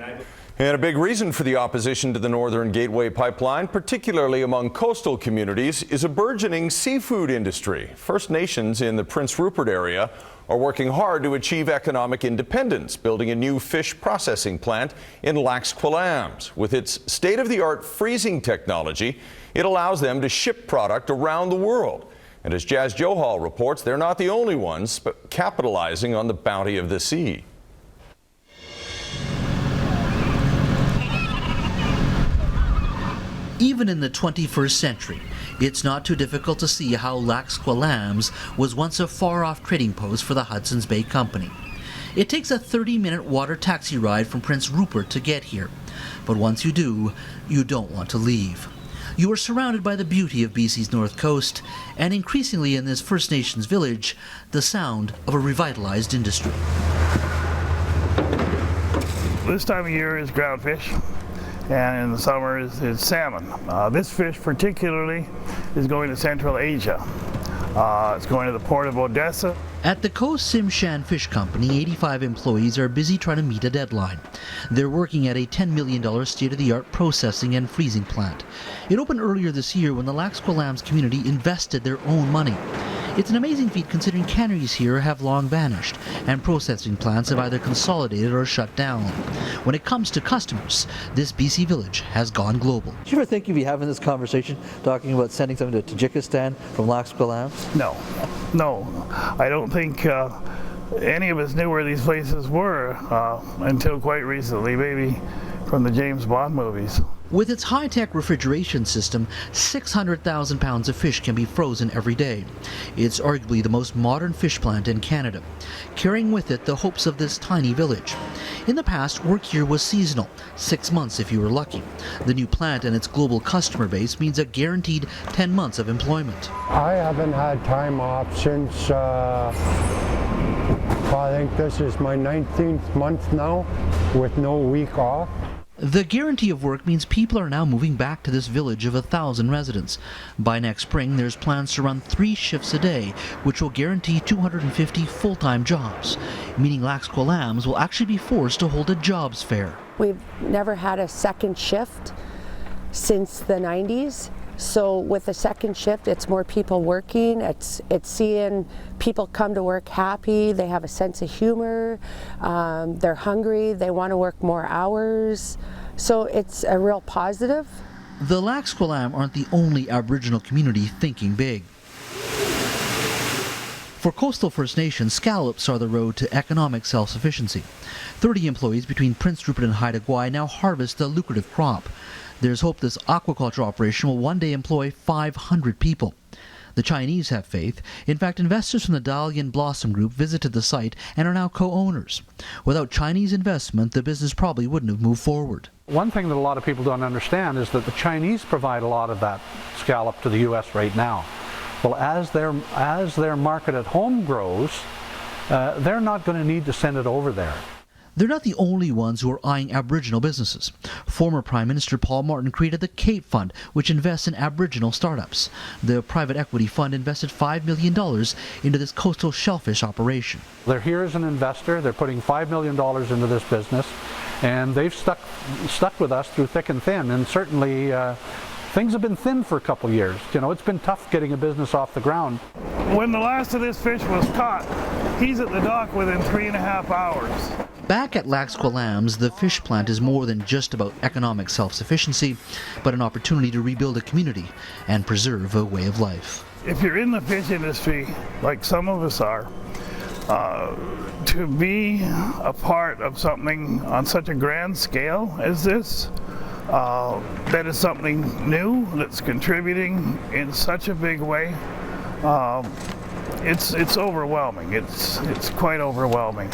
And a big reason for the opposition to the Northern Gateway Pipeline, particularly among coastal communities, is a burgeoning seafood industry. First Nations in the Prince Rupert area are working hard to achieve economic independence, building a new fish processing plant in KW'ALAAMS. With its state-of-the-art freezing technology, it allows them to ship product around the world. And as Johal reports, they're not the only ones capitalizing on the bounty of the sea. Even in the 21st century, it's not too difficult to see how KW'ALAAMS was once a far-off trading post for the Hudson's Bay Company. It takes a 30-minute water taxi ride from Prince Rupert to get here. But once you do, you don't want to leave. You are surrounded by the beauty of BC's North Coast, and increasingly in this First Nations village, the sound of a revitalized industry. This time of year is ground fish, and in the summer is salmon. This fish particularly is going to Central Asia. It's going to the port of Odessa. At the Tsimshian Fish Company, 85 employees are busy trying to meet a deadline. They're working at a $10 million state-of-the-art processing and freezing plant. It opened earlier this year when the KW'ALAAMS community invested their own money. It's an amazing feat considering canneries here have long vanished and processing plants have either consolidated or shut down. When it comes to customers, this BC village has gone global. Did you ever think you'd be having this conversation talking about sending something to Tajikistan from KW'ALAAMS? No. I don't think any of us knew where these places were until quite recently, maybe from the James Bond movies. With its high-tech refrigeration system, 600,000 pounds of fish can be frozen every day. It's arguably the most modern fish plant in Canada, carrying with it the hopes of this tiny village. In the past, work here was seasonal, 6 months if you were lucky. The new plant and its global customer base means a guaranteed 10 months of employment. I haven't had time off since, I think this is my 19th month now with no week off. The guarantee of work means people are now moving back to this village of 1,000 residents. By next spring, there's plans to run 3 shifts a day, which will guarantee 250 full-time jobs, meaning KW'ALAAMS will actually be forced to hold a jobs fair. We've never had a second shift since the 90s. So with the second shift, it's more people working, it's seeing people come to work happy, they have a sense of humor, they're hungry, they want to work more hours. So it's a real positive. The KW'ALAAMS aren't the only Aboriginal community thinking big. For coastal First Nations, scallops are the road to economic self-sufficiency. 30 employees between Prince Rupert and Haida Gwaii now harvest the lucrative crop. There's hope this aquaculture operation will one day employ 500 people. The Chinese have faith. In fact, investors from the Dahlia and Blossom Group visited the site and are now co-owners. Without Chinese investment, the business probably wouldn't have moved forward. One thing that a lot of people don't understand is that the Chinese provide a lot of that scallop to the U.S. right now. Well, as their market at home grows, they're not going to need to send it over there. They're not the only ones who are eyeing Aboriginal businesses. Former Prime Minister Paul Martin created the Cape Fund, which invests in Aboriginal startups. The private equity fund invested $5 million into this coastal shellfish operation. They're here as an investor. They're putting $5 million into this business, and they've stuck with us through thick and thin. And certainly, things have been thin for a couple years. You know, it's been tough getting a business off the ground. When the last of this fish was caught, he's at the dock within 3.5 hours. Back at KW'ALAAMS, the fish plant is more than just about economic self-sufficiency, but an opportunity to rebuild a community and preserve a way of life. If you're in the fish industry, like some of us are, to be a part of something on such a grand scale as this, that is something new that's contributing in such a big way, it's overwhelming. It's quite overwhelming.